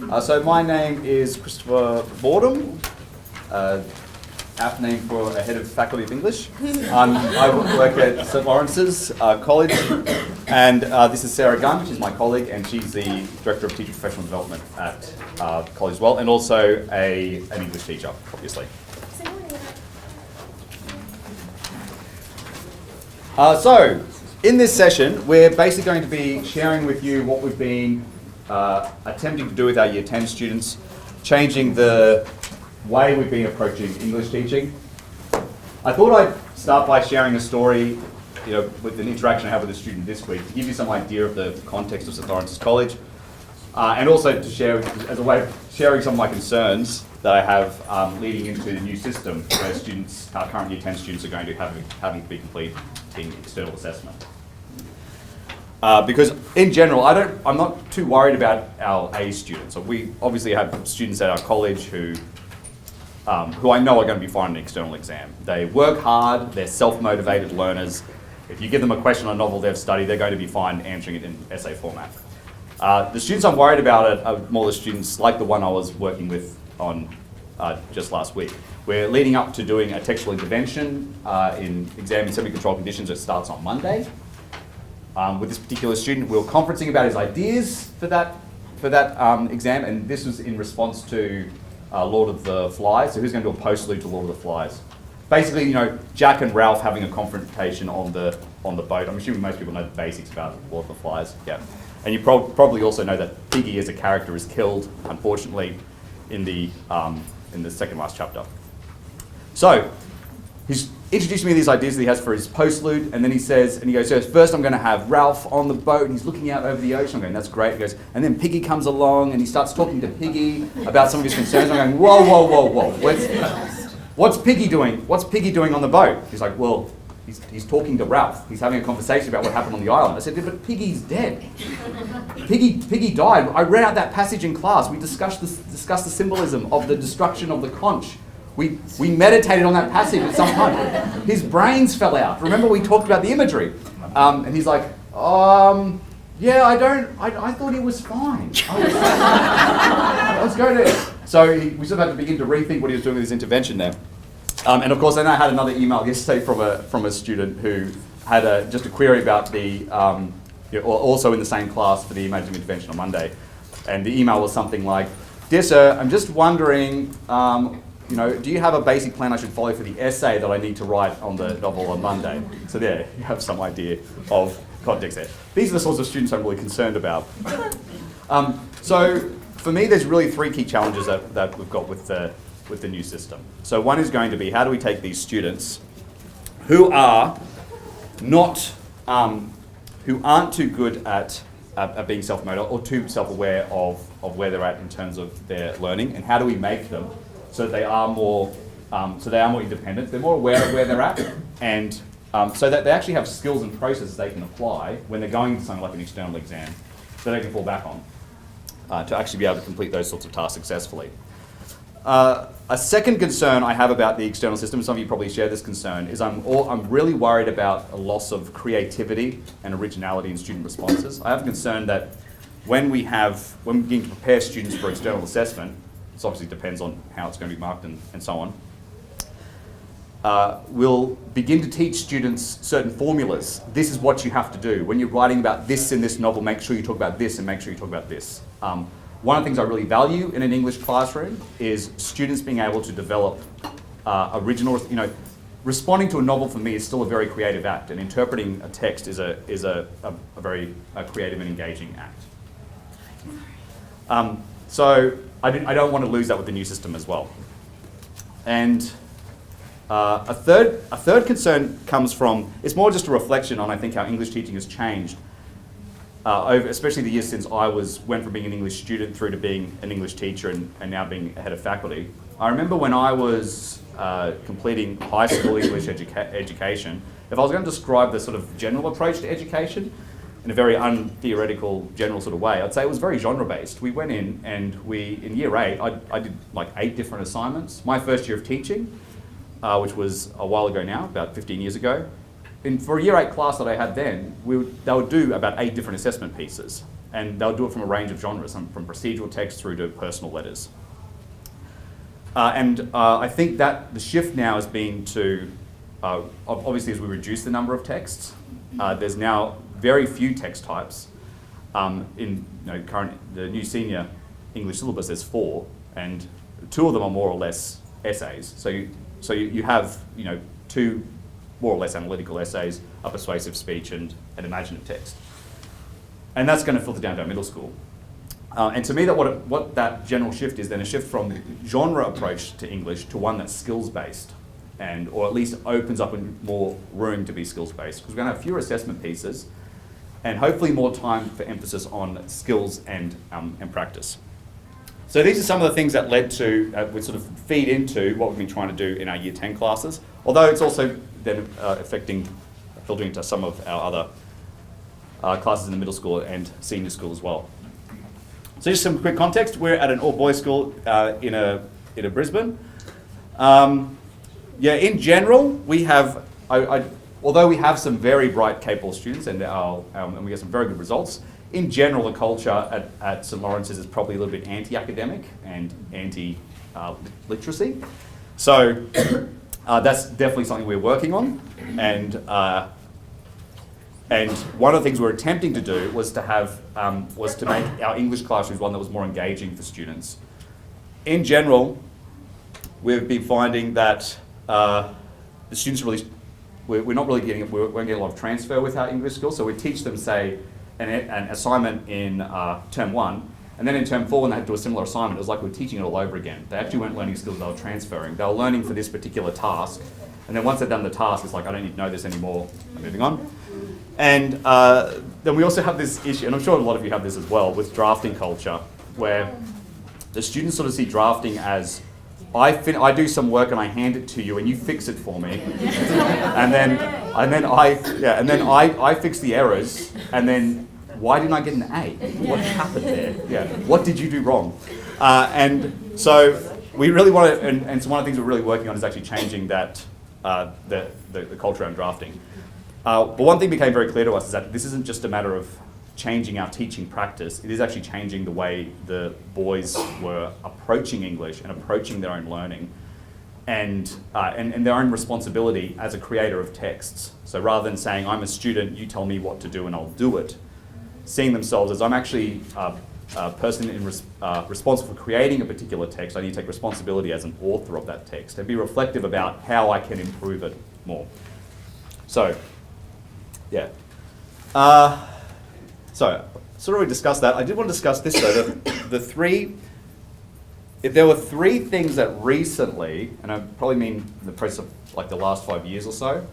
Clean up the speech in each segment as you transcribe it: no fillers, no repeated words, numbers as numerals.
So my name is Christopher Boerdam, apt name for a head of faculty of English. I work at St Lawrence's College, and this is Sarah Gunn. She's my colleague, and she's the Director of Teacher Professional Development at college as well, and also an English teacher, obviously. So, in this session, we're basically going to be sharing with you what we've been attempting to do with our Year 10 students, changing the way we've been approaching English teaching. I thought I'd start by sharing a story, with an interaction I had with a student this week, to give you some idea of the context of St Lawrence's College, and also to share, as a way of sharing some of my concerns that I have leading into the new system where students, current Year 10 students, are going to having to be completing external assessment. Because in general, I'm not too worried about our A students. So we obviously have students at our college who I know are going to be fine in an external exam. They work hard, they're self-motivated learners. If you give them a question on a novel they've studied, they're going to be fine answering it in essay format. The students I'm worried about are more the students like the one I was working with on just last week. We're leading up to doing a textual intervention in exam in semi-controlled conditions that starts on Monday. With this particular student, we were conferencing about his ideas for that exam, and this was in response to Lord of the Flies. So who's going to do a postlude to Lord of the Flies? Basically, Jack and Ralph having a confrontation on the boat. I'm assuming most people know the basics about Lord of the Flies. Yeah, and you probably also know that Piggy as a character is killed, unfortunately, in the second last chapter. So he's introducing me to these ideas that he has for his postlude, and then he goes, so first I'm going to have Ralph on the boat, and he's looking out over the ocean. I'm going, that's great. He goes, and then Piggy comes along, and he starts talking to Piggy about some of his concerns. I'm going, whoa. What's Piggy doing? What's Piggy doing on the boat? He's like, well, he's talking to Ralph. He's having a conversation about what happened on the island. I said, but Piggy's dead. Piggy died. I read out that passage in class. We discussed the symbolism of the destruction of the conch. We meditated on that passage at some point. His brains fell out. Remember we talked about the imagery. And he's like, yeah, I thought he was fine. I was going to... So we sort of had to begin to rethink what he was doing with his intervention there. And of course, then I had another email yesterday from a student who had just a query about also in the same class for the imagined intervention on Monday. And the email was something like, "Dear sir, I'm just wondering, do you have a basic plan I should follow for the essay that I need to write on the novel on Monday?" So there, you have some idea of context there. These are the sorts of students I'm really concerned about. So for me, there's really three key challenges that we've got with the new system. So one is going to be, how do we take these students who aren't too good at being self-motivated or too self-aware of where they're at in terms of their learning, and how do we make them so that they are more independent, they're more aware of where they're at, and so that they actually have skills and processes they can apply when they're going to something like an external exam that they can fall back on to actually be able to complete those sorts of tasks successfully. A second concern I have about the external system, some of you probably share this concern, is I'm really worried about a loss of creativity and originality in student responses. I have a concern that when we begin to prepare students for external assessment, this obviously depends on how it's going to be marked and so on, we'll begin to teach students certain formulas. This is what you have to do. When you're writing about this in this novel, make sure you talk about this and make sure you talk about this. One of the things I really value in an English classroom is students being able to develop original, responding to a novel for me is still a very creative act, and interpreting a text is a very creative and engaging act. So I don't want to lose that with the new system as well. And a third concern comes from, it's more just a reflection on, I think, how English teaching has changed over, especially the years since I went from being an English student through to being an English teacher and now being a head of faculty. I remember when I was completing high school English education, if I was going to describe the sort of general approach to education in a very untheoretical, general sort of way, I'd say it was very genre-based. We went in and in year 8, I did like 8 different assignments. My first year of teaching, which was a while ago now, about 15 years ago. For a year 8 class that I had then, they would do about 8 different assessment pieces. And they'll do it from a range of genres, from procedural text through to personal letters. I think that the shift now has been to, obviously as we reduce the number of texts, there's now very few text types. In the new senior English syllabus, there's 4, and 2 of them are more or less essays. So you have 2 more or less analytical essays, a persuasive speech, and an imaginative text. And that's going to filter down to our middle school. And to me, what that general shift is then a shift from genre approach to English to one that's skills-based, or at least opens up more room to be skills-based, because we're going to have fewer assessment pieces and hopefully more time for emphasis on skills and practice. So these are some of the things that led to, would sort of feed into what we've been trying to do in our Year 10 classes, although it's also then filtering into some of our other classes in the middle school and senior school as well. So just some quick context, we're at an all-boys school in a Brisbane. In general, we have, although we have some very bright, capable students and we get some very good results, in general, the culture at St Lawrence's is probably a little bit anti-academic and anti-literacy. So that's definitely something we're working on. And one of the things we're attempting to do was to make our English classrooms one that was more engaging for students. In general, we've been finding that the students we're not really getting, we won't get a lot of transfer with our English skills, so we teach them, say, an assignment in term 1, and then in term 4 when they had to do a similar assignment, it was like we were teaching it all over again. They actually weren't learning skills, they were transferring. They were learning for this particular task, and then once they've done the task, it's like, I don't need to know this anymore, I'm moving on. And then we also have this issue, and I'm sure a lot of you have this as well, with drafting culture, where the students sort of see drafting as, I do some work and I hand it to you and you fix it for me, and then I fix the errors, and then why didn't I get an A? What happened there? Yeah, what did you do wrong? And so we really want to, and so one of the things we're really working on is actually changing that the culture around drafting. But one thing became very clear to us is that this isn't just a matter of changing our teaching practice, it is actually changing the way the boys were approaching English and approaching their own learning and their own responsibility as a creator of texts. So rather than saying, I'm a student, you tell me what to do and I'll do it, seeing themselves as I'm actually a person responsible for creating a particular text, I need to take responsibility as an author of that text and be reflective about how I can improve it more. So, yeah. So already discussed that. I did want to discuss this though, if there were 3 things that recently, and I probably mean in the process of like the last 5 years or so,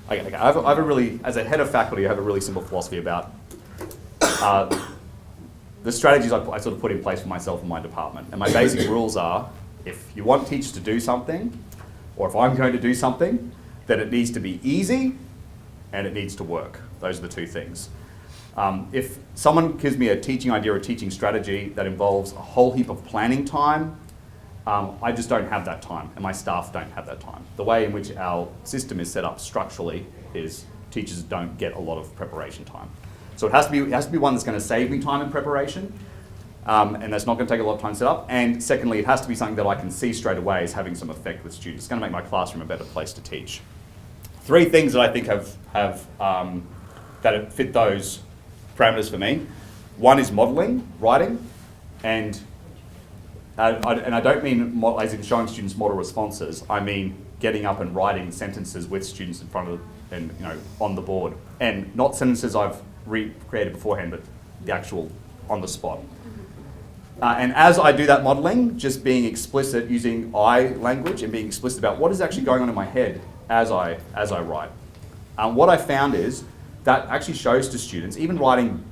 I have a really, as a head of faculty, I have a really simple philosophy about the strategies I sort of put in place for myself and my department. And my basic rules are, if you want teachers to do something, or if I'm going to do something, then it needs to be easy and it needs to work. Those are the 2 things. If someone gives me a teaching idea or a teaching strategy that involves a whole heap of planning time, I just don't have that time, and my staff don't have that time. The way in which our system is set up structurally is teachers don't get a lot of preparation time. So it has to be one that's going to save me time in preparation, and that's not going to take a lot of time to set up. And secondly, it has to be something that I can see straight away as having some effect with students. It's going to make my classroom a better place to teach. 3 things that I think have that fit those parameters for me. One is modelling, writing, and I don't mean as in showing students model responses. I mean getting up and writing sentences with students in front of and on the board, and not sentences I've recreated beforehand, but the actual on the spot. And as I do that modelling, just being explicit using I language and being explicit about what is actually going on in my head as I write. What I found is that actually shows to students, even writing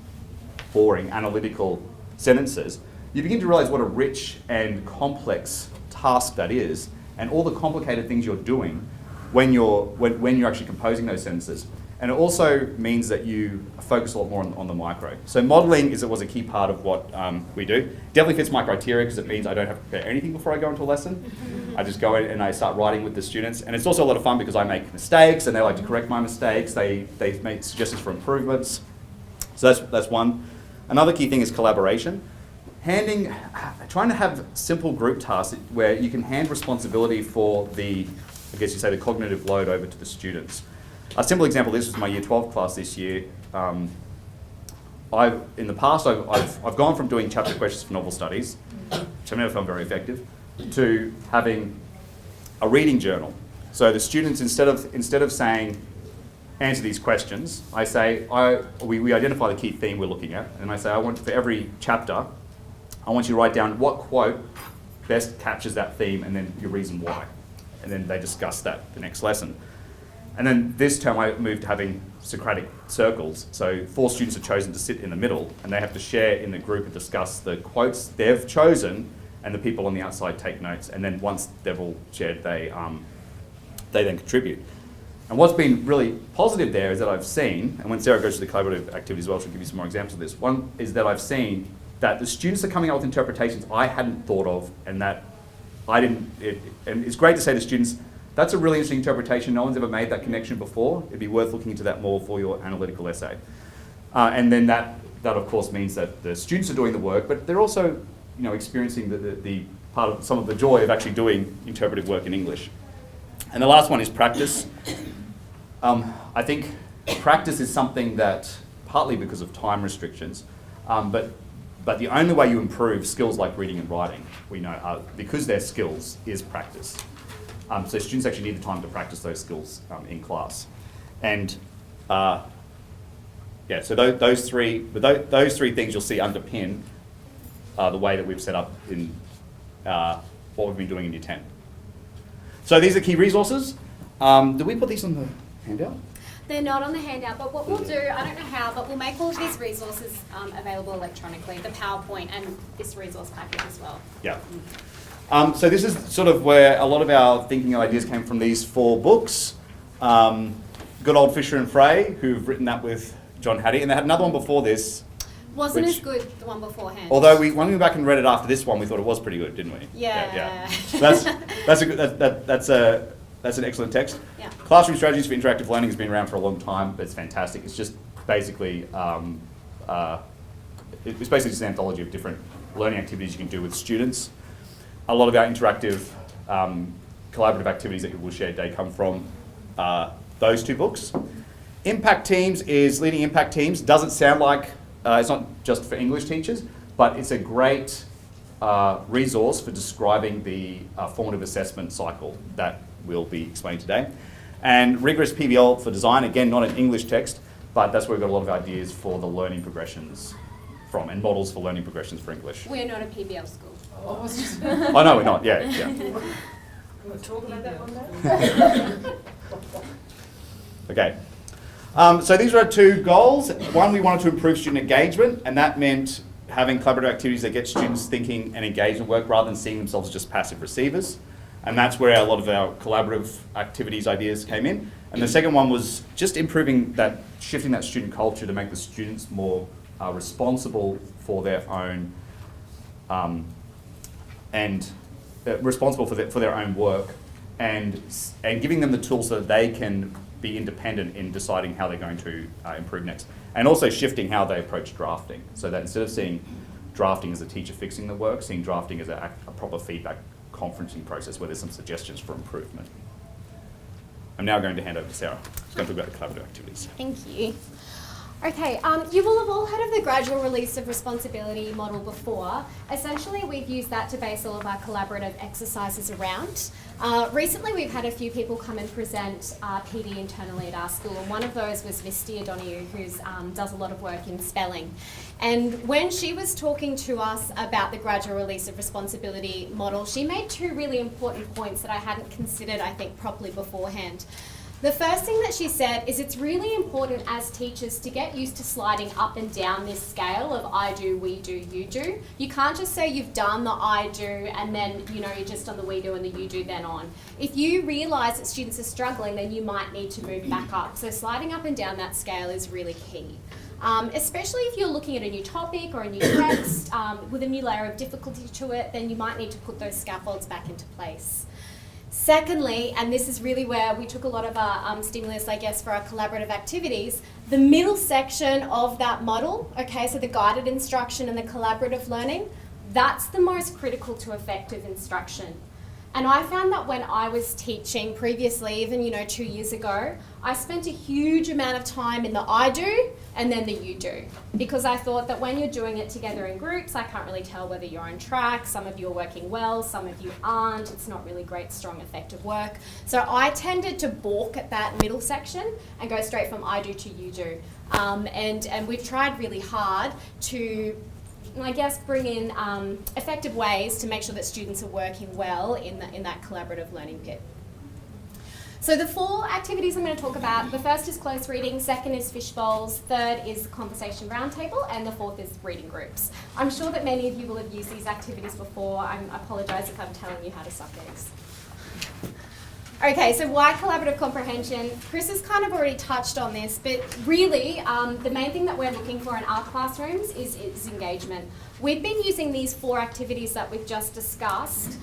boring analytical sentences, you begin to realize what a rich and complex task that is, and all the complicated things you're doing when you're actually composing those sentences. And it also means that you focus a lot more on the micro. So modelling was a key part of what we do. Definitely fits my criteria because it means I don't have to prepare anything before I go into a lesson. I just go in and I start writing with the students. And it's also a lot of fun because I make mistakes and they like to correct my mistakes. They make suggestions for improvements. So that's one. Another key thing is collaboration. Trying to have simple group tasks where you can hand responsibility for the, I guess you say, the cognitive load over to the students. A simple example, this was my Year 12 class this year. In the past, I've gone from doing chapter questions for novel studies, which I've never found very effective, to having a reading journal. So the students, instead of saying, answer these questions, I say, we identify the key theme we're looking at, and I say, for every chapter, I want you to write down what quote best captures that theme and then your reason why. And then they discuss that the next lesson. And then this term I moved to having Socratic circles. So 4 students are chosen to sit in the middle and they have to share in the group and discuss the quotes they've chosen, and the people on the outside take notes. And then once they've all shared, they then contribute. And what's been really positive there is that I've seen, and when Sarah goes to the collaborative activities as well, she'll give you some more examples of this. One is that I've seen that the students are coming up with interpretations I hadn't thought of, and that and it's great to say to students, that's a really interesting interpretation, no one's ever made that connection before, it'd be worth looking into that more for your analytical essay. And then that of course means that the students are doing the work, but they're also experiencing the part of some of the joy of actually doing interpretive work in English. And the last one is practice. I think practice is something that, partly because of time restrictions, but the only way you improve skills like reading and writing, we know, because they're skills, is practice. So students actually need the time to practice those skills in class. And so those three things you'll see underpin the way that we've set up in what we've been doing in Year 10. So these are key resources. Did we put these on the handout? They're not on the handout, but what we'll do, I don't know how, but we'll make all of these resources available electronically, the PowerPoint and this resource package as well. Yeah. So this is sort of where a lot of our thinking ideas came from, these 4 books. Good old Fisher and Frey, who've written that with John Hattie, and they had another one before this. Wasn't as good, the one beforehand. Although when we went back and read it after this one, we thought it was pretty good, didn't we? Yeah. That's an excellent text. Yeah. Classroom Strategies for Interactive Learning has been around for a long time, but it's fantastic. It's just basically, it's basically just an anthology of different learning activities you can do with students. A lot of our interactive, collaborative activities that we'll share today come from those 2 books. Impact Teams is leading impact teams. Doesn't sound like, it's not just for English teachers, but it's a great resource for describing the formative assessment cycle that we'll be explaining today. And Rigorous PBL for Design, again, not an English text, but that's where we've got a lot of ideas for the learning progressions from, and models for learning progressions for English. We're not a PBL school. Oh no, we're not, yeah. Can we talk about that one day? Okay. So these are our 2 goals. One, we wanted to improve student engagement, and that meant having collaborative activities that get students thinking and engaged in work rather than seeing themselves as just passive receivers. And that's where a lot of our collaborative activities ideas came in. And the second one was just shifting that student culture to make the students more responsible for their own responsible for their own work, and giving them the tools so that they can be independent in deciding how they're going to improve next. And also shifting how they approach drafting, so that instead of seeing drafting as a teacher fixing the work, seeing drafting as a proper feedback conferencing process where there's some suggestions for improvement. I'm now going to hand over to Sarah, who's going to talk about the collaborative activities. Thank you. Okay, you will have all heard of the gradual release of responsibility model before. Essentially, we've used that to base all of our collaborative exercises around. Recently, we've had a few people come and present PD internally at our school, and one of those was Misty O'Donoghue, who does a lot of work in spelling. And when she was talking to us about the gradual release of responsibility model, she made 2 really important points that I hadn't considered, I think, properly beforehand. The first thing that she said is it's really important as teachers to get used to sliding up and down this scale of I do, we do, you do. You can't just say you've done the I do and then you're just on the we do and the you do then on. If you realise that students are struggling, then you might need to move back up. So sliding up and down that scale is really key. Especially if you're looking at a new topic or a new text with a new layer of difficulty to it, then you might need to put those scaffolds back into place. Secondly, and this is really where we took a lot of our stimulus, I guess, for our collaborative activities, the middle section of that model, okay, so the guided instruction and the collaborative learning, that's the most critical to effective instruction. And I found that when I was teaching previously, even 2 years ago, I spent a huge amount of time in the I do and then the you do. Because I thought that when you're doing it together in groups, I can't really tell whether you're on track, some of you are working well, some of you aren't, it's not really great, strong, effective work. So I tended to balk at that middle section and go straight from I do to you do. And we've tried really hard to, I guess, bring in effective ways to make sure that students are working well in that collaborative learning pit. So the 4 activities I'm going to talk about, the first is close reading, second is fish bowls, third is conversation roundtable, and the 4th is reading groups. I'm sure that many of you will have used these activities before. I apologise if I'm telling you how to suck eggs. Okay, so why collaborative comprehension? Chris has kind of already touched on this, but really the main thing that we're looking for in our classrooms is engagement. We've been using these 4 activities that we've just discussed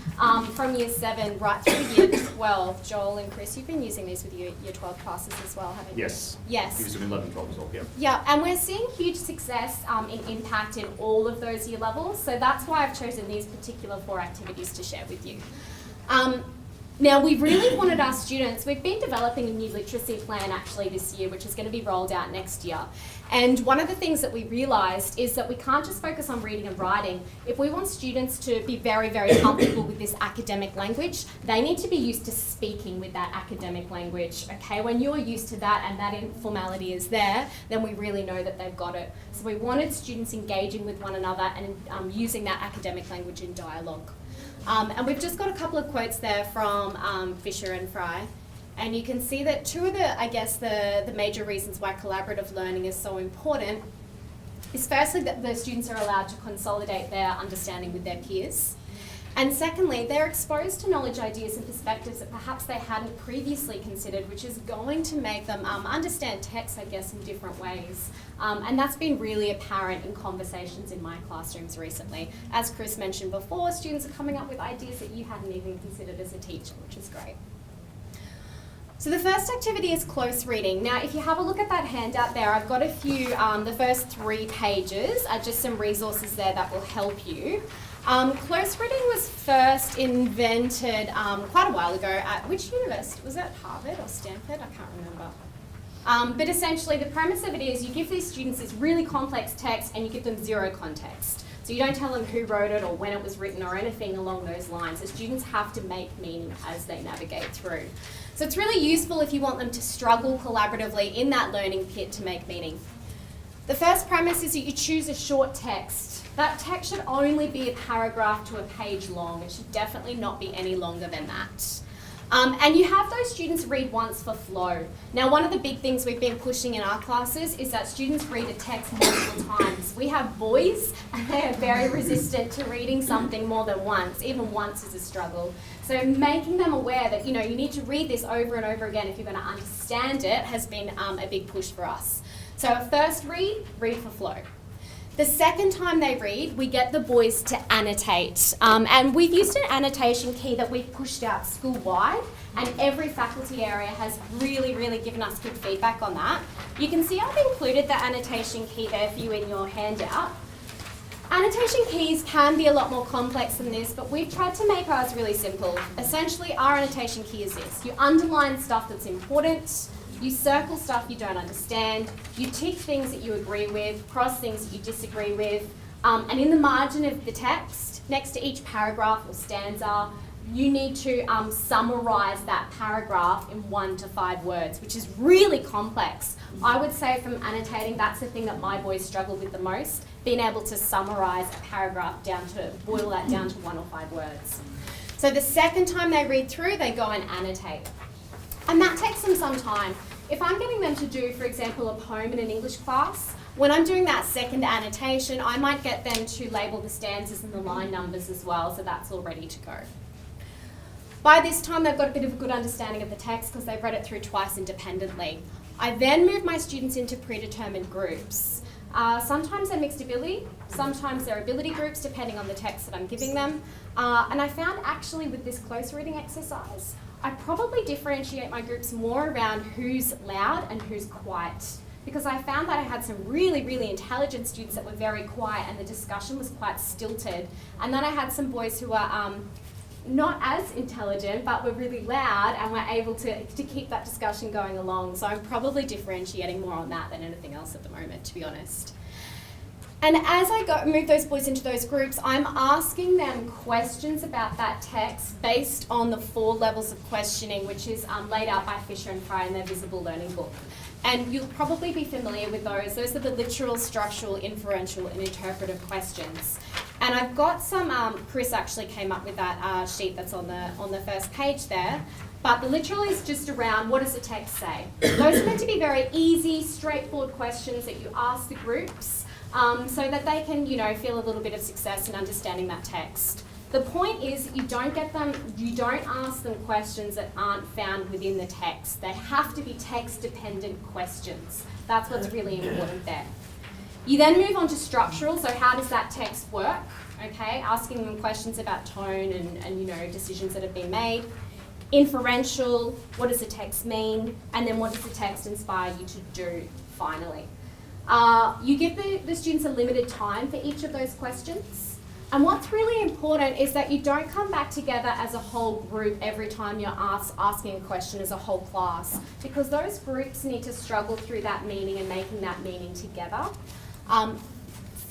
from year 7 right through year 12. Joel and Chris, you've been using these with your year 12 classes as well, haven't you? Yes. Yes. Use them in 11, 12 as well, yeah. Yeah, and we're seeing huge success in impact in all of those year levels, so that's why I've chosen these particular 4 activities to share with you. Now, we really wanted our students, we've been developing a new literacy plan actually this year, which is going to be rolled out next year. And one of the things that we realised is that we can't just focus on reading and writing. If we want students to be very, very comfortable with this academic language, they need to be used to speaking with that academic language, okay? When you're used to that and that informality is there, then we really know that they've got it. So we wanted students engaging with one another and using that academic language in dialogue. And we've just got a couple of quotes there from Fisher and Fry. And you can see that 2 of the major reasons why collaborative learning is so important is firstly that the students are allowed to consolidate their understanding with their peers. And secondly, they're exposed to knowledge, ideas and perspectives that perhaps they hadn't previously considered, which is going to make them understand text, I guess, in different ways. And that's been really apparent in conversations in my classrooms recently. As Chris mentioned before, students are coming up with ideas that you hadn't even considered as a teacher, which is great. So the first activity is close reading. Now, if you have a look at that handout there, I've got a few, the first 3 pages are just some resources there that will help you. Close reading was first invented quite a while ago at which university? Was that Harvard or Stanford? I can't remember. But essentially the premise of it is you give these students this really complex text and you give them 0 context. So you don't tell them who wrote it or when it was written or anything along those lines. The students have to make meaning as they navigate through. So it's really useful if you want them to struggle collaboratively in that learning pit to make meaning. The first premise is that you choose a short text. That text should only be a paragraph to a page long. It should definitely not be any longer than that. And you have those students read once for flow. Now, one of the big things we've been pushing in our classes is that students read a text multiple times. We have boys, and they are very resistant to reading something more than once. Even once is a struggle. So making them aware that, you need to read this over and over again if you're going to understand it has been a big push for us. So first read for flow. The second time they read, we get the boys to annotate. And we've used an annotation key that we've pushed out school-wide, and every faculty area has really, really given us good feedback on that. You can see I've included the annotation key there for you in your handout. Annotation keys can be a lot more complex than this, but we've tried to make ours really simple. Essentially, our annotation key is this. You underline stuff that's important, you circle stuff you don't understand, you tick things that you agree with, cross things that you disagree with, and in the margin of the text, next to each paragraph or stanza, you need to summarise that paragraph in 1 to 5 words, which is really complex. I would say from annotating, that's the thing that my boys struggle with the most, being able to summarise a paragraph boil that down to 1 or 5 words. So the second time they read through, they go and annotate. And that takes them some time. If I'm getting them to do, for example, a poem in an English class, when I'm doing that second annotation, I might get them to label the stanzas and the line numbers as well, so that's all ready to go. By this time, they've got a bit of a good understanding of the text because they've read it through twice independently. I then move my students into predetermined groups. Sometimes they're mixed ability, sometimes they're ability groups depending on the text that I'm giving them. And I found actually with this close reading exercise, I probably differentiate my groups more around who's loud and who's quiet. Because I found that I had some really, really intelligent students that were very quiet and the discussion was quite stilted. And then I had some boys who were not as intelligent but were really loud and were able to keep that discussion going along. So I'm probably differentiating more on that than anything else at the moment, to be honest. And as I move those boys into those groups, I'm asking them questions about that text based on the 4 levels of questioning, which is laid out by Fisher and Fry in their Visible Learning book. And you'll probably be familiar with those. Those are the literal, structural, inferential, and interpretive questions. And I've got some, Chris actually came up with that sheet that's on the first page there. But the literal is just around what does the text say. Those are meant to be very easy, straightforward questions that you ask the groups so that they can, feel a little bit of success in understanding that text. The point is you don't ask them questions that aren't found within the text. They have to be text-dependent questions. That's what's really important there. You then move on to structural, so how does that text work? Okay, asking them questions about tone and decisions that have been made. Inferential, what does the text mean? And then what does the text inspire you to do, finally? You give the students a limited time for each of those questions. And what's really important is that you don't come back together as a whole group every time you're asking a question as a whole class, because those groups need to struggle through that meaning and making that meaning together.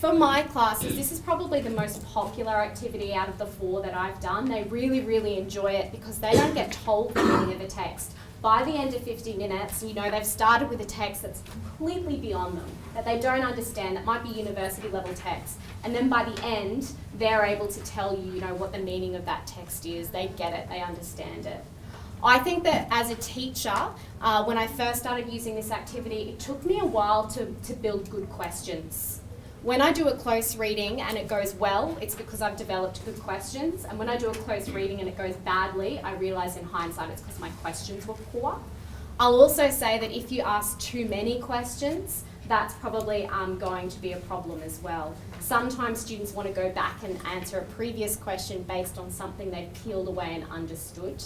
For my classes, this is probably the most popular activity out of the 4 that I've done. They really, really enjoy it because they don't get told the meaning of a text. By the end of 50 minutes, they've started with a text that's completely beyond them, that they don't understand, that might be university level text. And then by the end, they're able to tell you, what the meaning of that text is. They get it, they understand it. I think that as a teacher, when I first started using this activity, it took me a while to build good questions. When I do a close reading and it goes well, it's because I've developed good questions. And when I do a close reading and it goes badly, I realise in hindsight it's because my questions were poor. I'll also say that if you ask too many questions, that's probably going to be a problem as well. Sometimes students want to go back and answer a previous question based on something they've peeled away and understood.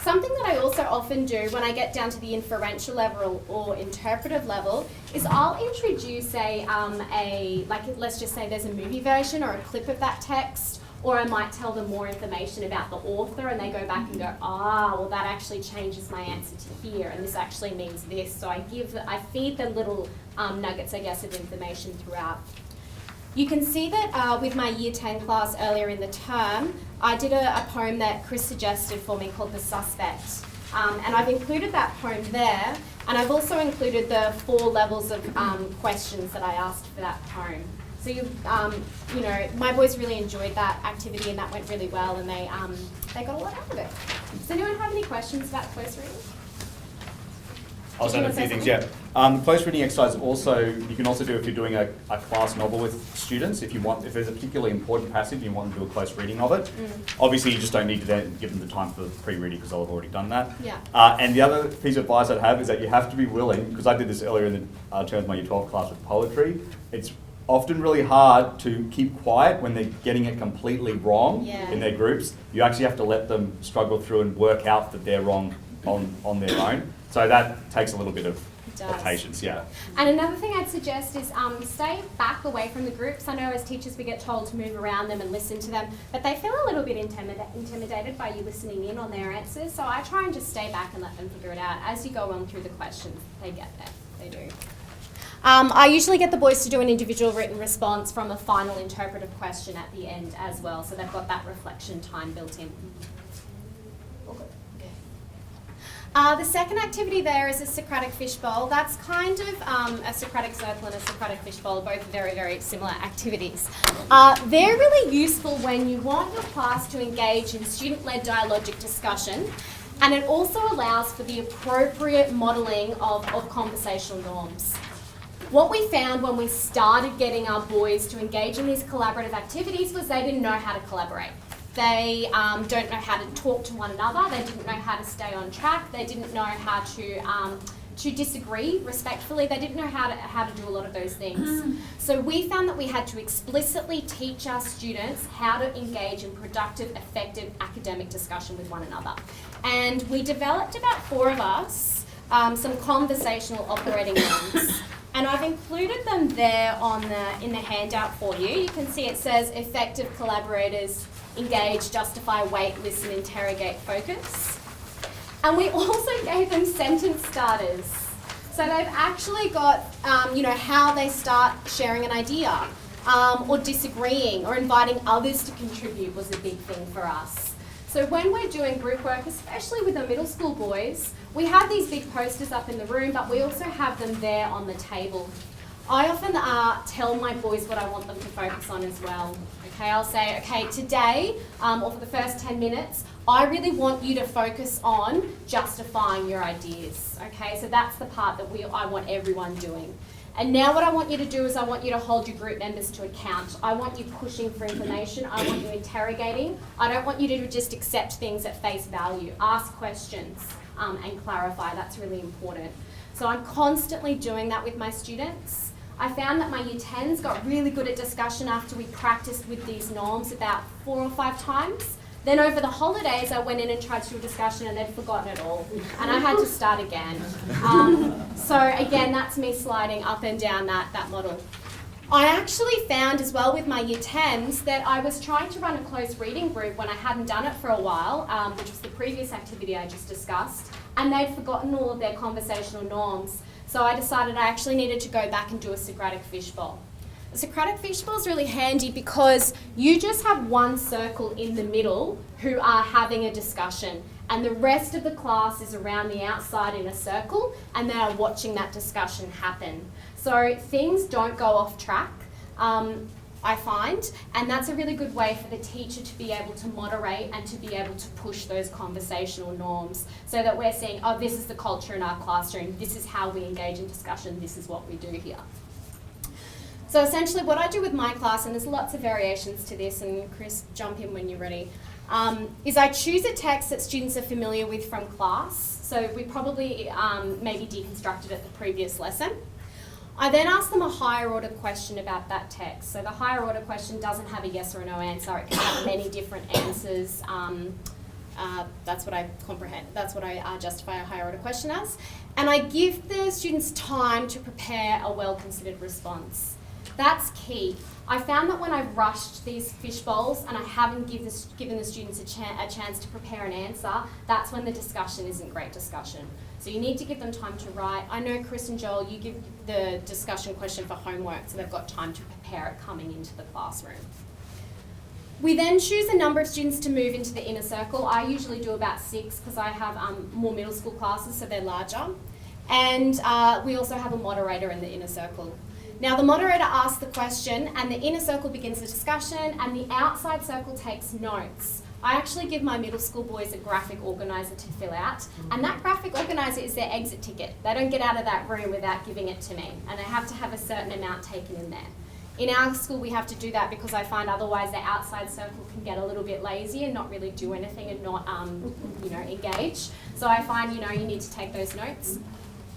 Something that I also often do when I get down to the inferential level or interpretive level is I'll introduce let's just say there's a movie version or a clip of that text, or I might tell them more information about the author and they go back and go, well that actually changes my answer to here and this actually means this. So I feed them little nuggets, I guess, of information throughout. You can see that with my Year 10 class earlier in the term, I did a poem that Chris suggested for me called The Suspect. And I've included that poem there, and I've also included the 4 levels of questions that I asked for that poem. So my boys really enjoyed that activity and that went really well, and they got a lot out of it. Does anyone have any questions about close reading? I'll say a few things, yeah. Close reading exercise you can also do if you're doing a class novel with students. If there's a particularly important passage and you want to do a close reading of it. Obviously you just don't need to then give them the time for the pre-reading because they'll have already done that. Yeah. And the other piece of advice I'd have is that you have to be willing, because I did this earlier in the terms of my Year 12 class with poetry, it's often really hard to keep quiet when they're getting it completely wrong in their groups. You actually have to let them struggle through and work out that they're wrong on their own. So that takes a little bit of patience, yeah. And another thing I'd suggest is stay back away from the groups. I know as teachers we get told to move around them and listen to them, but they feel a little bit intimidated by you listening in on their answers. So I try and just stay back and let them figure it out. As you go on through the questions, they get there. They do. I usually get the boys to do an individual written response from a final interpretive question at the end as well, so they've got that reflection time built in. The second activity there is a Socratic fishbowl. That's kind of a Socratic circle and a Socratic fishbowl, both very, very similar activities. They're really useful when you want your class to engage in student-led dialogic discussion, and it also allows for the appropriate modelling of conversational norms. What we found when we started getting our boys to engage in these collaborative activities was they didn't know how to collaborate. They don't know how to talk to one another. They didn't know how to stay on track. They didn't know how to to disagree respectfully. They didn't know how to do a lot of those things. So we found that we had to explicitly teach our students how to engage in productive, effective academic discussion with one another. And we developed, about 4 of us, some conversational operating norms. And I've included them there in the handout for you. You can see it says effective collaborators, engage, justify, wait, listen, interrogate, focus. And we also gave them sentence starters. So they've actually got, how they start sharing an idea, or disagreeing, or inviting others to contribute was a big thing for us. So when we're doing group work, especially with the middle school boys, we have these big posters up in the room, but we also have them there on the table. I often tell my boys what I want them to focus on as well. Okay, I'll say, okay, today, or for the first 10 minutes, I really want you to focus on justifying your ideas. Okay, so that's the part that I want everyone doing. And now what I want you to do is I want you to hold your group members to account. I want you pushing for information. I want you interrogating. I don't want you to just accept things at face value. Ask questions and clarify. That's really important. So I'm constantly doing that with my students. I found that my Year 10s got really good at discussion after we practiced with these norms about 4 or 5 times. Then over the holidays, I went in and tried to do a discussion and they'd forgotten it all. And I had to start again. So again, that's me sliding up and down that model. I actually found as well with my Year 10s that I was trying to run a close reading group when I hadn't done it for a while, which was the previous activity I just discussed, and they'd forgotten all of their conversational norms. So I decided I actually needed to go back and do a Socratic fishbowl. The Socratic fishbowl is really handy because you just have one circle in the middle who are having a discussion, and the rest of the class is around the outside in a circle and they are watching that discussion happen. So things don't go off track, I find, and that's a really good way for the teacher to be able to moderate and to be able to push those conversational norms so that we're saying, oh, this is the culture in our classroom, this is how we engage in discussion, this is what we do here. So essentially what I do with my class, and there's lots of variations to this, and Chris, jump in when you're ready, is I choose a text that students are familiar with from class. So we probably maybe deconstructed it the previous lesson. I then ask them a higher order question about that text. So the higher order question doesn't have a yes or a no answer. It can have many different answers. That's what I comprehend. That's what I justify a higher order question as. And I give the students time to prepare a well-considered response. That's key. I found that when I've rushed these fish bowls and I haven't given the students a chance to prepare an answer, that's when the discussion isn't great discussion. So you need to give them time to write. I know Chris and Joel, you give the discussion question for homework, so they've got time to prepare it coming into the classroom. We then choose a number of students to move into the inner circle. I usually do about 6 because I have more middle school classes, so they're larger. And we also have a moderator in the inner circle. Now the moderator asks the question and the inner circle begins the discussion and the outside circle takes notes. I actually give my middle school boys a graphic organiser to fill out, and that graphic organiser is their exit ticket. They don't get out of that room without giving it to me, and they have to have a certain amount taken in there. In our school we have to do that because I find otherwise the outside circle can get a little bit lazy and not really do anything and not engage. So I find you need to take those notes.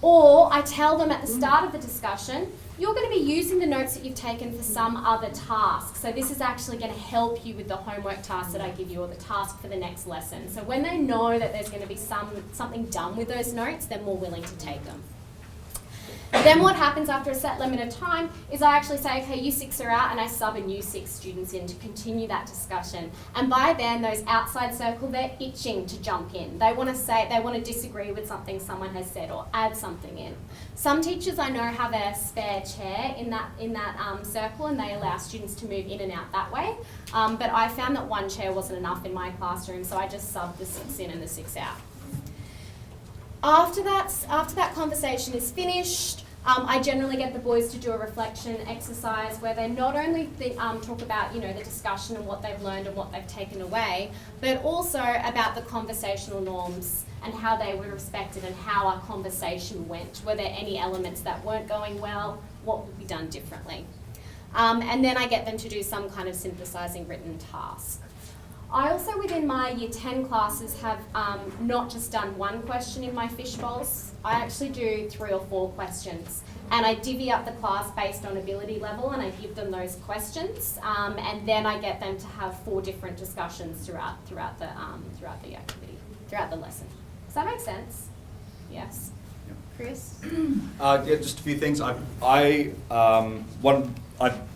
Or I tell them at the start of the discussion, you're going to be using the notes that you've taken for some other task. So this is actually going to help you with the homework task that I give you or the task for the next lesson. So when they know that there's going to be something done with those notes, they're more willing to take them. Then what happens after a set limit of time is I actually say, okay, you 6 are out, and I sub a new 6 students in to continue that discussion. And by then, those outside circle, they're itching to jump in. They want to disagree with something someone has said or add something in. Some teachers I know have a spare chair in that circle, and they allow students to move in and out that way. But I found that one chair wasn't enough in my classroom, so I just subbed the 6 in and the 6 out. After that conversation is finished, I generally get the boys to do a reflection exercise where they not only talk about the discussion and what they've learned and what they've taken away, but also about the conversational norms and how they were respected and how our conversation went. Were there any elements that weren't going well? What would be done differently? And then I get them to do some kind of synthesizing written task. I also, within my Year 10 classes, have not just done one question in my fish bowls. I actually do 3 or 4 questions. And I divvy up the class based on ability level, and I give them those questions, and then I get them to have 4 different discussions throughout the activity, throughout the lesson. Does that make sense? Yes. Yep. Chris? Yeah, just a few things. I've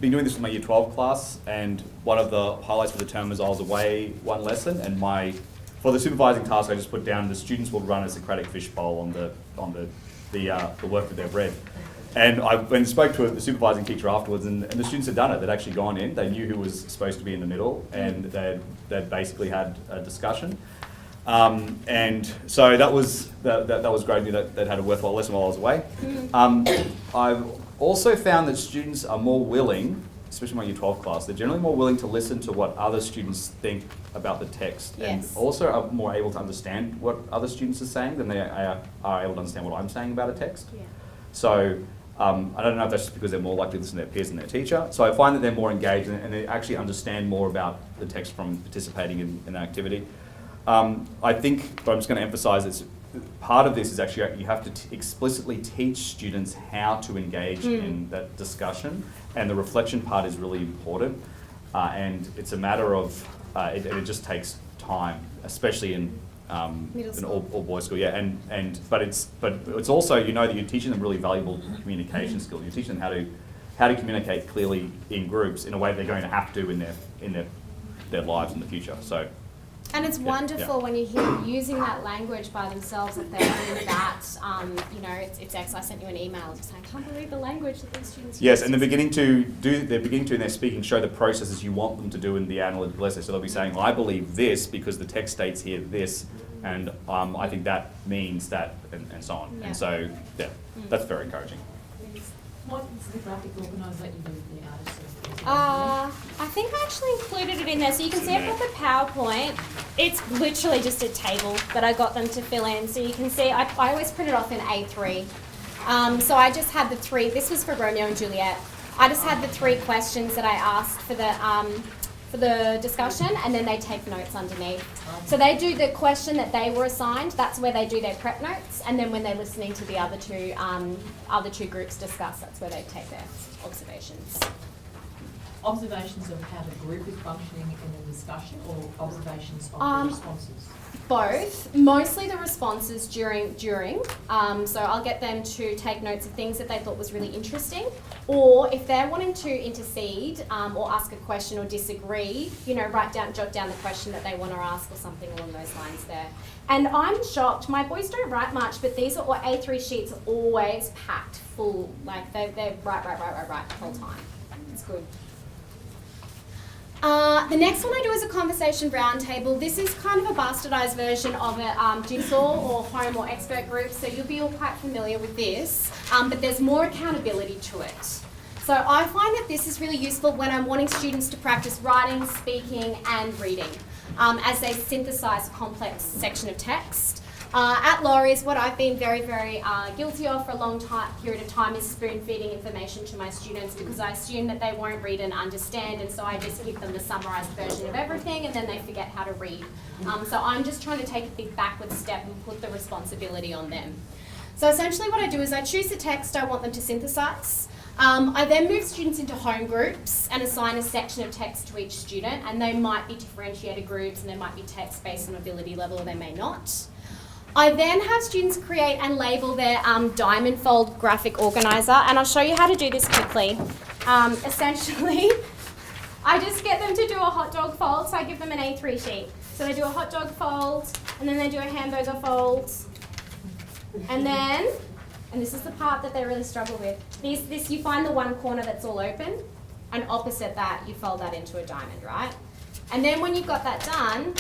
been doing this with my Year 12 class, and one of the highlights for the term was I was away one lesson, and for the supervising task, I just put down the students will run a Socratic fishbowl on the work that they've read. And I went and spoke to the supervising teacher afterwards, and the students had done it. They'd actually gone in. They knew who was supposed to be in the middle, and they'd basically had a discussion. And so that was great. I knew that they'd had a worthwhile lesson while I was away. I've also found that students are more willing, especially my Year 12 class, they're generally more willing to listen to what other students think about the text, Yes. and also are more able to understand what other students are saying than they are able to understand what I'm saying about a text. Yeah. So I don't know if that's just because they're more likely to listen to their peers than their teacher. So I find that they're more engaged and they actually understand more about the text from participating in an activity. I think, but I'm just going to emphasise that part of this is actually you have to explicitly teach students how to engage in that discussion, and the reflection part is really important. And it's a matter of, it just takes time, especially in all boys school, yeah, but it's also, you know, that you're teaching them really valuable communication skills. You're teaching them how to communicate clearly in groups in a way they're going to have to in their lives in the future. So. And it's wonderful when you hear them using that language by themselves, that they're doing that. You know, it's I sent you an email just saying, I can't believe the language that these students use. Yes, and they're beginning to in their speaking show the processes you want them to do in the analytical essay. So they'll be saying, well, I believe this because the text states here this, and I think that means that, and so on. Yeah. And so, yeah, that's very encouraging. What is the graphic organiser that you do with the artists? I think I actually included it in there. So you can see I've got the PowerPoint. It's literally just a table that I got them to fill in. So you can see I always print it off in A3. So I just had the 3, this was for Romeo and Juliet. I just had the 3 questions that I asked for the discussion, and then they take notes underneath. So they do the question that they were assigned, that's where they do their prep notes, and then when they're listening to the other two groups discuss, that's where they take their observations. Observations of how the group is functioning in a discussion, or observations of the responses? Both. Mostly the responses during. So I'll get them to take notes of things that they thought was really interesting, or if they're wanting to intercede or ask a question or disagree, you know, jot down the question that they want to ask or something along those lines there. And I'm shocked. My boys don't write much, but these are A3 sheets are always packed full. Like they're write the whole time. It's good. The next one I do is a conversation roundtable. This is kind of a bastardised version of a jigsaw or home or expert group, so you'll be all quite familiar with this, but there's more accountability to it. So I find that this is really useful when I'm wanting students to practice writing, speaking and reading as they synthesise a complex section of text. At Laurie's, what I've been very, very guilty of for a long period of time is spoon-feeding information to my students, because I assume that they won't read and understand, and so I just give them the summarised version of everything and then they forget how to read. So I'm just trying to take a big backward step and put the responsibility on them. So essentially what I do is I choose the text I want them to synthesise. I then move students into home groups and assign a section of text to each student, and they might be differentiated groups and they might be text based on ability level or they may not. I then have students create and label their diamond fold graphic organiser, and I'll show you how to do this quickly. Essentially, I just get them to do a hot dog fold, so I give them an A3 sheet. So they do a hot dog fold, and then they do a hamburger fold, and this is the part that they really struggle with. This you find the one corner that's all open, and opposite that you fold that into a diamond, right? And then when you've got that done,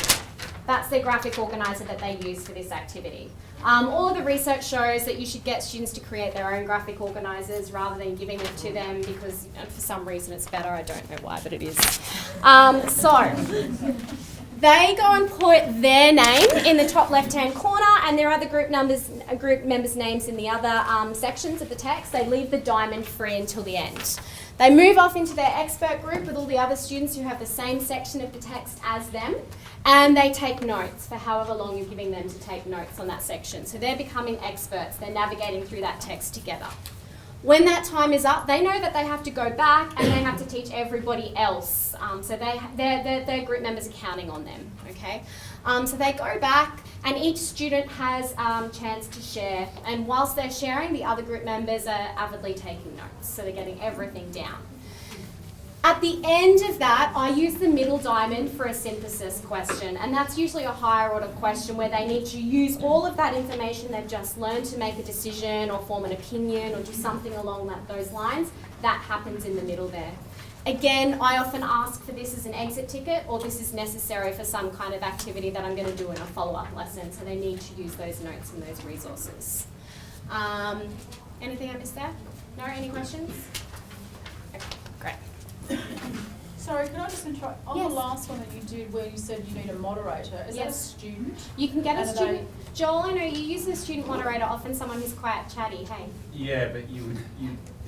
that's their graphic organiser that they use for this activity. All of the research shows that you should get students to create their own graphic organisers rather than giving it to them, because for some reason it's better. I don't know why, but it is. So They go and put their name in the top left-hand corner, and there are the group members' names in the other sections of the text. They leave the diamond free until the end. They move off into their expert group with all the other students who have the same section of the text as them, and they take notes for however long you're giving them to take notes on that section. So they're becoming experts. They're navigating through that text together. When that time is up, they know that they have to go back and they have to teach everybody else. So their group members are counting on them, okay? So they go back and each student has a chance to share. And whilst they're sharing, the other group members are avidly taking notes. So they're getting everything down. At the end of that, I use the middle diamond for a synthesis question, and that's usually a higher order question where they need to use all of that information they've just learned to make a decision or form an opinion or do something along those lines. That happens in the middle there. Again, I often ask for this as an exit ticket, or this is necessary for some kind of activity that I'm going to do in a follow-up lesson, so they need to use those notes and those resources. Anything I missed there? No? Any questions? Okay, great. Sorry, can I just interrupt? On Yes. the last one that you did where you said you need a moderator, is that a Yes. student? You can get a And are student. Joel, I know you use a student moderator, often someone who's quite chatty, hey? Yeah, but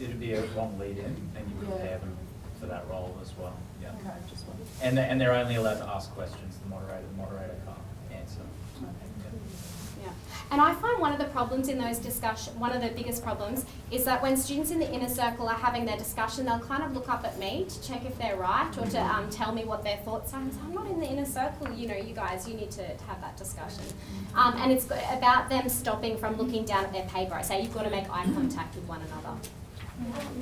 it'd be a one lead in, and you would Yeah. prepare them for that role as well. Yeah. Okay, just wondered. And they're only allowed to ask questions. The moderator can't answer. Yeah. Yeah. And I find one of the problems in those discussions, one of the biggest problems, is that when students in the inner circle are having their discussion, they'll kind of look up at me to check if they're right or to tell me what their thoughts are. I'm not in the inner circle, you know, you guys, you need to have that discussion. And it's about them stopping from looking down at their paper. I say you've got to make eye contact with one another.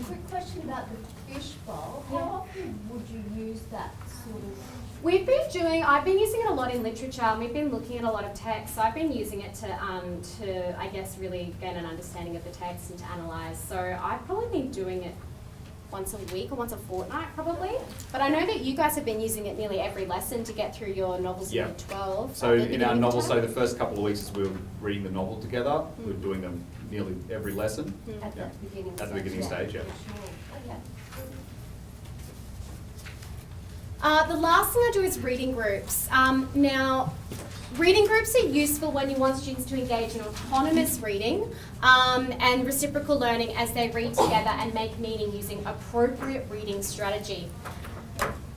Quick question about the fishbowl. How often would you use that sort of? I've been using it a lot in literature, and we've been looking at a lot of text. So I've been using it to I guess, really gain an understanding of the text and to analyse. So I've probably been doing it once a week or once a fortnight, probably. But I know that you guys have been using it nearly every lesson to get through your novels in Yeah. year 12. So at the in our beginning of novels, so term. the first couple of weeks as we were reading the novel together, we were doing them nearly every lesson. At Yeah. the beginning At the beginning stage, yeah. Okay. The last thing I do is reading groups. Now, reading groups are useful when you want students to engage in autonomous reading and reciprocal learning as they read together and make meaning using appropriate reading strategy.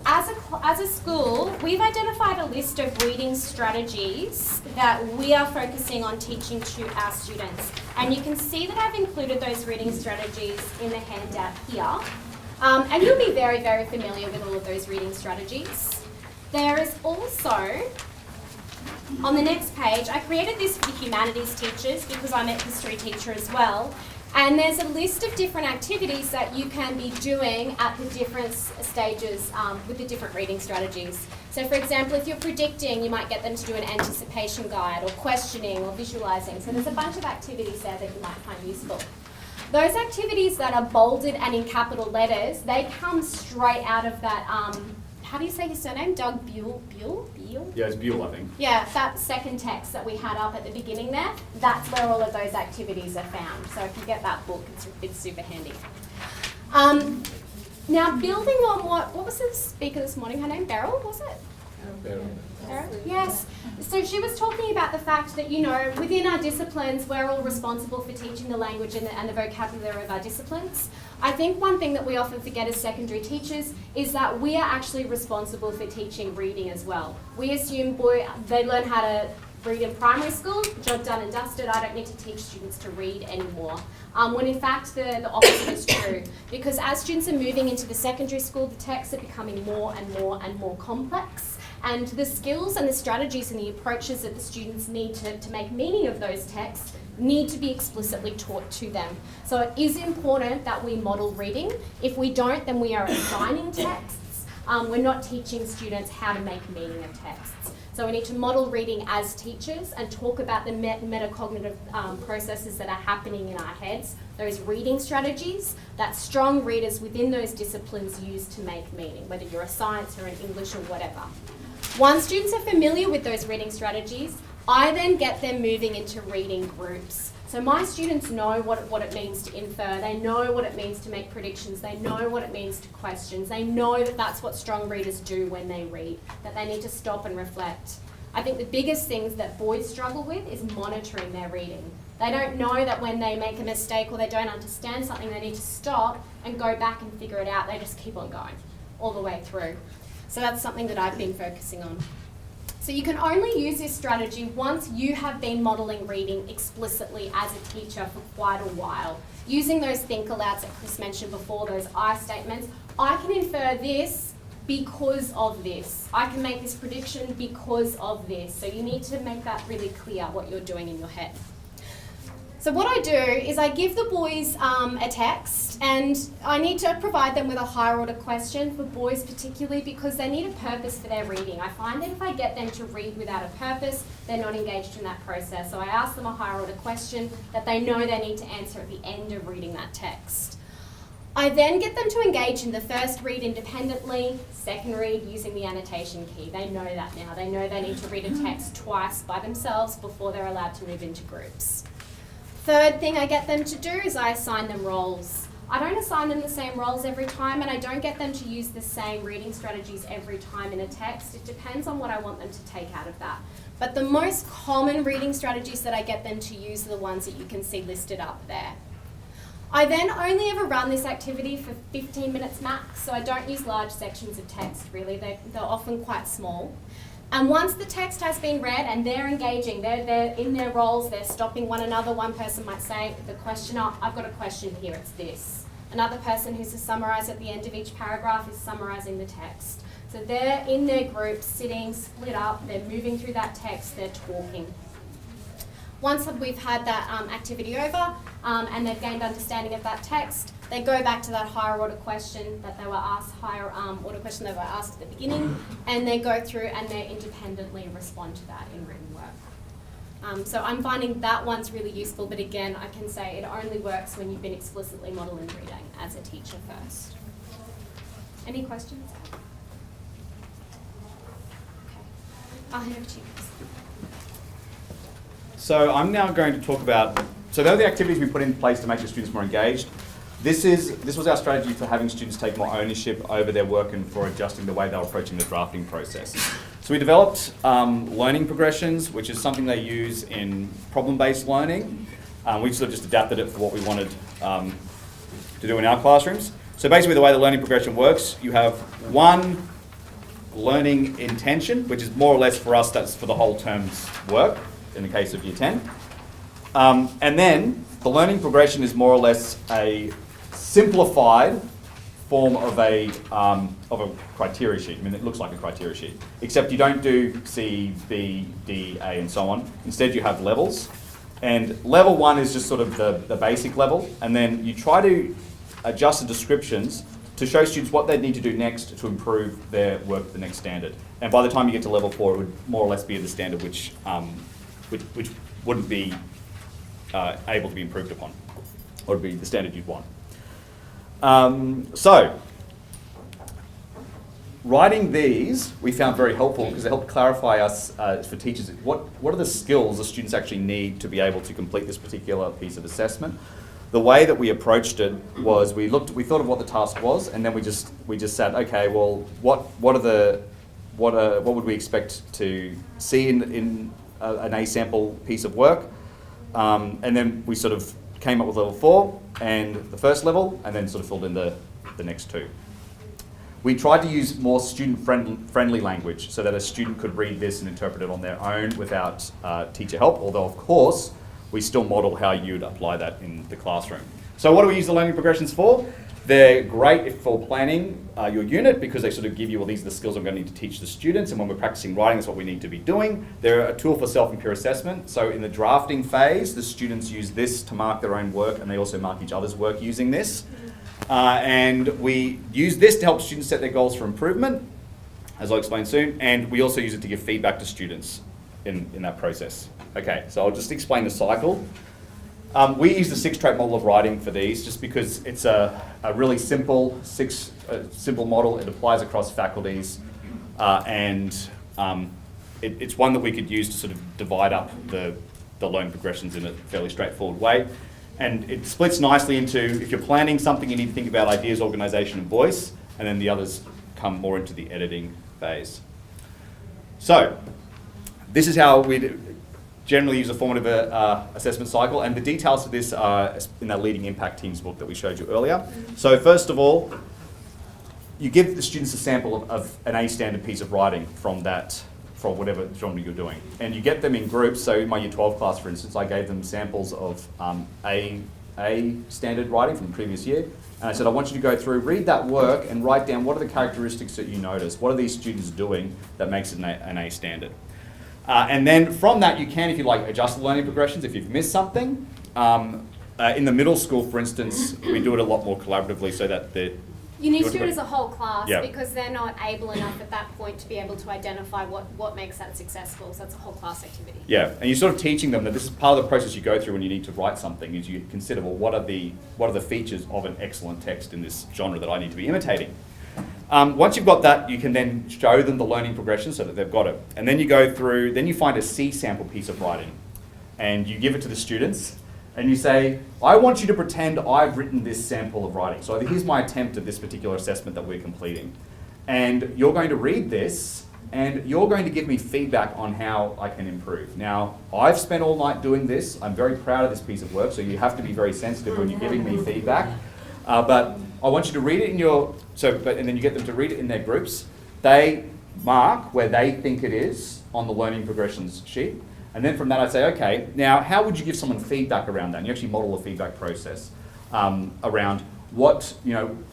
As a school, we've identified a list of reading strategies that we are focusing on teaching to our students. And you can see that I've included those reading strategies in the handout here. And you'll be very, very familiar with all of those reading strategies. There is also, on the next page, I created this for the humanities teachers because I'm a history teacher as well. And there's a list of different activities that you can be doing at the different stages with the different reading strategies. So for example, if you're predicting, you might get them to do an anticipation guide or questioning or visualising. So there's a bunch of activities there that you might find useful. Those activities that are bolded and in capital letters, they come straight out of that, how do you say his surname? Doug Buell? Yeah, it's Buell, I think. Yeah, that second text that we had up at the beginning there, that's where all of those activities are found. So if you get that book, it's super handy. Now, building on what was the speaker this morning? Her name, Beryl, was it? Beryl? Yes. So she was talking about the fact that, you know, within our disciplines, we're all responsible for teaching the language and the vocabulary of our disciplines. I think one thing that we often forget as secondary teachers is that we are actually responsible for teaching reading as well. We assume they learn how to read in primary school, job done and dusted, I don't need to teach students to read anymore. When in fact the opposite is true. Because as students are moving into the secondary school, the texts are becoming more and more and more complex. And the skills and the strategies and the approaches that the students need to make meaning of those texts need to be explicitly taught to them. So it is important that we model reading. If we don't, then we are assigning texts. We're not teaching students how to make meaning of texts. So we need to model reading as teachers and talk about the metacognitive processes that are happening in our heads, those reading strategies that strong readers within those disciplines use to make meaning, whether you're a science or an English or whatever. Once students are familiar with those reading strategies, I then get them moving into reading groups. So my students know what it means to infer, they know what it means to make predictions, they know what it means to questions, they know that that's what strong readers do when they read, that they need to stop and reflect. I think the biggest things that boys struggle with is monitoring their reading. They don't know that when they make a mistake or they don't understand something, they need to stop and go back and figure it out. They just keep on going all the way through. So that's something that I've been focusing on. So you can only use this strategy once you have been modelling reading explicitly as a teacher for quite a while. Using those think alouds that Chris mentioned before, those I statements, I can infer this because of this. I can make this prediction because of this. So you need to make that really clear what you're doing in your head. So what I do is I give the boys a text, and I need to provide them with a higher order question for boys particularly because they need a purpose for their reading. I find that if I get them to read without a purpose, they're not engaged in that process. So I ask them a higher order question that they know they need to answer at the end of reading that text. I then get them to engage in the first read independently, second read using the annotation key. They know that now. They know they need to read a text twice by themselves before they're allowed to move into groups. Third thing I get them to do is I assign them roles. I don't assign them the same roles every time, and I don't get them to use the same reading strategies every time in a text. It depends on what I want them to take out of that. But the most common reading strategies that I get them to use are the ones that you can see listed up there. I then only ever run this activity for 15 minutes max, so I don't use large sections of text really. They're often quite small. And once the text has been read and they're engaging, they're in their roles, they're stopping one another. One person might say, the questioner, I've got a question here, it's this. Another person who's to summarise at the end of each paragraph is summarising the text. So they're in their groups, sitting, split up, they're moving through that text, they're talking. Once we've had that activity over and they've gained understanding of that text, they go back to that higher order question that they were asked, order question they were asked at the beginning, and they go through and they independently respond to that in written work. So I'm finding that one's really useful, but again, I can say it only works when you've been explicitly modelling reading as a teacher first. Any questions? Okay, I'll hand over to you, Chris. So I'm now going to talk about, so those are the activities we put in place to make the students more engaged. This was our strategy for having students take more ownership over their work and for adjusting the way they're approaching the drafting process. So we developed learning progressions, which is something they use in problem-based learning. We sort of just adapted it for what we wanted to do in our classrooms. So basically the way the learning progression works, you have one learning intention, which is more or less for us, that's for the whole term's work, in the case of Year 10. And then the learning progression is more or less a simplified form of a criteria sheet. I mean, it looks like a criteria sheet, except you don't do C, B, D, A, and so on. Instead, you have levels. And level 1 is just sort of the basic level, and then you try to adjust the descriptions to show students what they need to do next to improve their work at the next standard. And by the time you get to level 4, it would more or less be at the standard which wouldn't be able to be improved upon, or would be the standard you'd want. So, writing these we found very helpful because they helped clarify us for teachers what are the skills the students actually need to be able to complete this particular piece of assessment. The way that we approached it was we thought of what the task was, and then we just said, okay, well, what would we expect to see in an A sample piece of work, and then we sort of came up with level 4 and the first level, and then sort of filled in the next 2. We tried to use more student-friendly language so that a student could read this and interpret it on their own without teacher help, although of course we still model how you'd apply that in the classroom. So what do we use the learning progressions for? They're great for planning your unit because they sort of give you, well, these are the skills I'm going to need to teach the students, and when we're practicing writing, that's what we need to be doing. They're a tool for self and peer assessment. So in the drafting phase, the students use this to mark their own work, and they also mark each other's work using this. And we use this to help students set their goals for improvement, as I'll explain soon, and we also use it to give feedback to students in that process. Okay, so I'll just explain the cycle. We use the 6-trait model of writing for these just because it's a really simple simple model. It applies across faculties, and it's one that we could use to sort of divide up the the learning progressions in a fairly straightforward way. And it splits nicely into, if you're planning something, you need to think about ideas, organisation and voice, and then the others come more into the editing phase. So, this is how we generally use a formative assessment cycle, and the details of this are in that Leading Impact Teams book that we showed you earlier. So first of all, you give the students a sample of an A standard piece of writing from whatever genre you're doing. And you get them in groups. So in my Year 12 class, for instance, I gave them samples of A standard writing from the previous year. And I said, I want you to go through, read that work and write down what are the characteristics that you notice. What are these students doing that makes it an A standard? And then from that, you can, if you like, adjust the learning progressions if you've missed something. In the middle school, for instance, we do it a lot more collaboratively so that you need to do it as a whole class, yeah, because they're not able enough at that point to be able to identify what makes that successful. So that's a whole class activity. Yeah, and you're sort of teaching them that this is part of the process you go through when you need to write something, is you consider, well, what are the features of an excellent text in this genre that I need to be imitating? Once you've got that, you can then show them the learning progression so that they've got it. And then you go through, then you find a C sample piece of writing, and you give it to the students, and you say, I want you to pretend I've written this sample of writing. So here's my attempt at this particular assessment that we're completing. And you're going to read this, and you're going to give me feedback on how I can improve. Now, I've spent all night doing this. I'm very proud of this piece of work, so you have to be very sensitive when you're giving me feedback. But I want you to read it in your, and then you get them to read it in their groups. They mark where they think it is on the learning progressions sheet. And then from that I'd say, okay, now how would you give someone feedback around that? And you actually model a feedback process around what,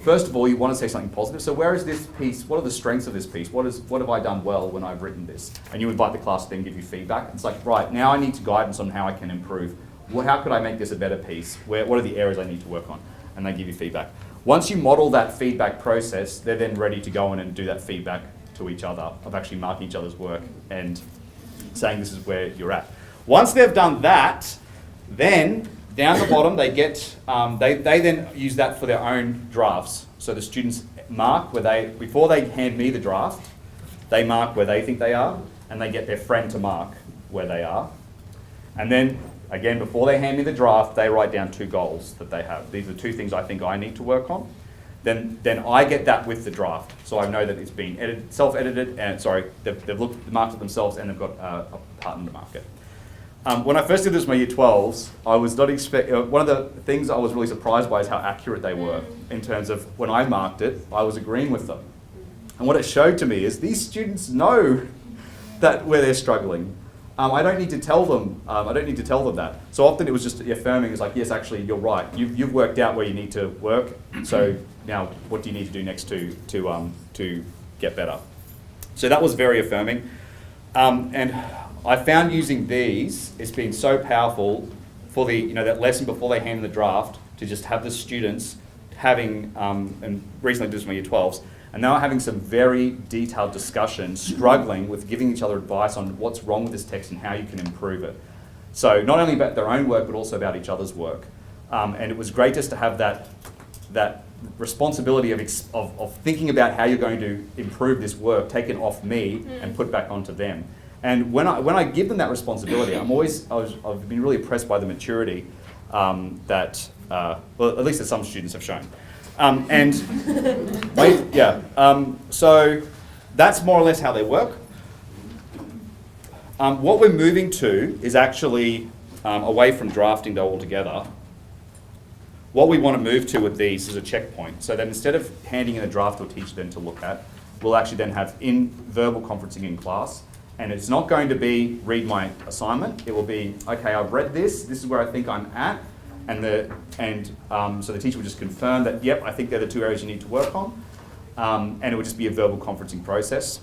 first of all, you want to say something positive. So where is this piece, what are the strengths of this piece? What have I done well when I've written this? And you invite the class to then give you feedback. It's like, right, now I need guidance on how I can improve. Well, how could I make this a better piece? What are the areas I need to work on? And they give you feedback. Once you model that feedback process, they're then ready to go in and do that feedback to each other, of actually marking each other's work and saying this is where you're at. Once they've done that, then down the bottom they get, they then use that for their own drafts. So the students mark where before they hand me the draft, they mark where they think they are, and they get their friend to mark where they are. And then, again, before they hand me the draft, they write down 2 goals that they have. These are 2 things I think I need to work on. Then I get that with the draft. So I know that it's been self-edited, and they've marked it themselves, and they've got a partner to mark it. When I first did this in my Year 12s, I was not one of the things I was really surprised by is how accurate they were in terms of when I marked it, I was agreeing with them. And what it showed to me is these students know that where they're struggling. I don't need to tell them. That. So often it was just affirming. It's like, yes, actually, you're right. You've worked out where you need to work. So now, what do you need to do next to get better? So that was very affirming. And I found using these, it's been so powerful for that lesson before they hand in the draft, to just have the students having, and recently did this in my Year 12s, and now having some very detailed discussion, struggling with giving each other advice on what's wrong with this text and how you can improve it. So not only about their own work, but also about each other's work. And it was great just to have that responsibility of thinking about how you're going to improve this work taken off me and put back onto them. And when I give them that responsibility, I've been really impressed by the maturity that, well, at least that some students have shown. So that's more or less how they work. What we're moving to is actually away from drafting though altogether. What we want to move to with these is a checkpoint, so that instead of handing in a draft to a teacher then to look at, we'll actually then have verbal conferencing in class. And it's not going to be read my assignment. It will be, okay, I've read this is where I think I'm at. So the teacher will just confirm that, yep, I think they're the 2 areas you need to work on. And it will just be a verbal conferencing process.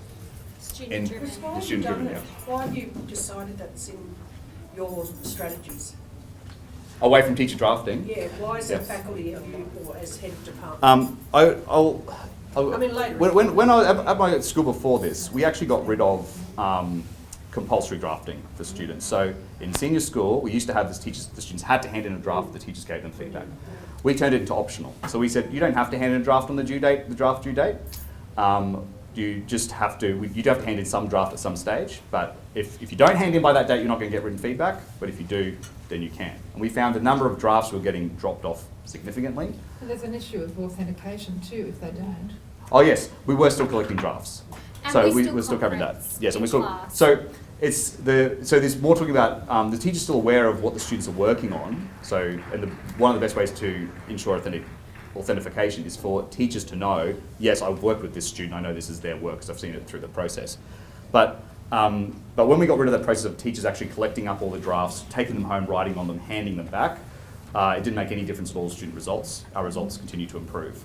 Student-driven. Why have you decided that's in your strategies? Away from teacher drafting. Yeah, why is that faculty of you or as head of department? Later. When I was at my school before this, we actually got rid of compulsory drafting for students. So in senior school, we used to have the students had to hand in a draft, the teachers gave them feedback. We turned it into optional. So we said, you don't have to hand in a draft on the draft due date. you just have to, you do have to hand in some draft at some stage, but if you don't hand in by that date, you're not going to get written feedback, but if you do, then you can. And we found a number of drafts were getting dropped off significantly. But there's an issue of authentication too if they don't. Oh yes, we were still collecting drafts. And So we still we're still covering that. conference Yes, and in we're still, class. so there's more talking about, the teacher's still aware of what the students are working on. So, and one of the best ways to ensure authentication is for teachers to know, yes, I've worked with this student, I know this is their work because I've seen it through the process. But when we got rid of that process of teachers actually collecting up all the drafts, taking them home, writing on them, handing them back, it didn't make any difference at all to student results. Our results continue to improve.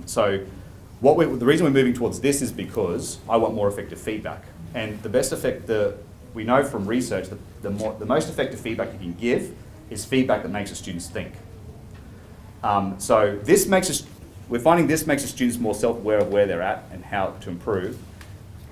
So the reason we're moving towards this is because I want more effective feedback. And the best effect, we know from research that the most effective feedback you can give is feedback that makes the students think. So we're finding this makes the students more self-aware of where they're at and how to improve.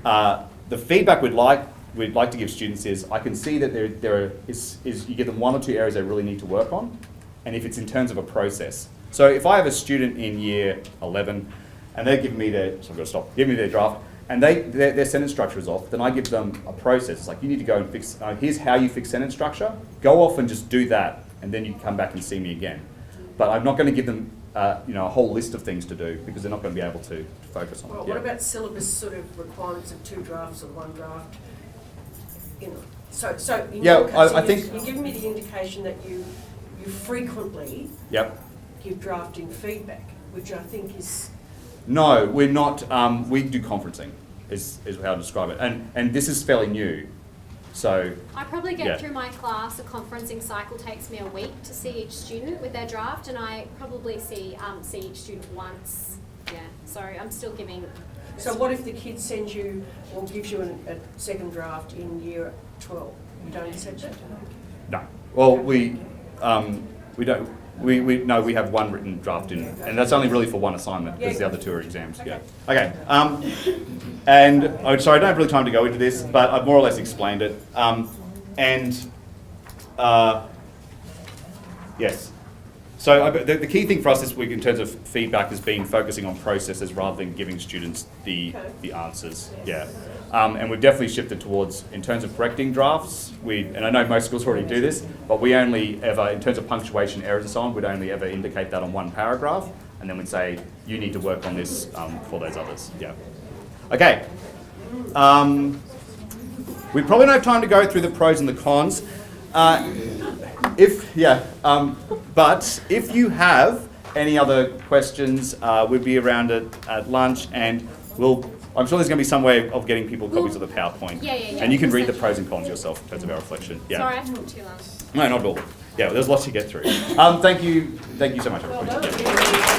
The feedback we'd like to give students is, I can see that you give them 1 or 2 areas they really need to work on, and if it's in terms of a process. So if I have a student in year 11 and they're giving me giving me their draft, and their sentence structure is off, then I give them a process. It's like, you need to go and fix, here's how you fix sentence structure, go off and just do that, and then you come back and see me again. But I'm not going to give them a whole list of things to do, because they're not going to be able to focus on Well, it. what Yeah. about syllabus sort of requirements of 2 drafts or 1 draft? You know, so in Yeah, your case, I think- you're giving me the indication that you frequently Yep. give drafting feedback, which I think is. No, we're not. We do conferencing, is how to describe it. And this is fairly new. So, I probably get Yeah. through my class, a conferencing cycle takes me a week to see each student with their draft, and I probably see each student once. Yeah, so I'm still giving. So what if the kid sends you or gives you a second draft in year 12? You don't accept that? no. Well, we don't. No, we have 1 written draft in, and that's only really for 1 assignment, because the other 2 are exams. Okay. Yeah. Okay. And sorry, I don't have really time to go into this, but I've more or less explained it. Yes. So the key thing for us this week in terms of feedback has been focusing on processes rather than giving students the answers. Yeah. And we've definitely shifted towards, in terms of correcting drafts, and I know most schools already do this, but we only ever, in terms of punctuation errors and so on, we'd only ever indicate that on 1 paragraph, and then we'd say, you need to work on this for those others. Yeah. Okay. We probably don't have time to go through the pros and the cons. But if you have any other questions, we'll be around at lunch, and I'm sure there's going to be some way of getting people copies of the PowerPoint. Yeah. And you can We'll read the send pros and cons yourself in terms of our reflection. Yeah. Sorry, I talked too long. No, not at all. Yeah, there's lots to get through. Thank you so much, everybody. Well done.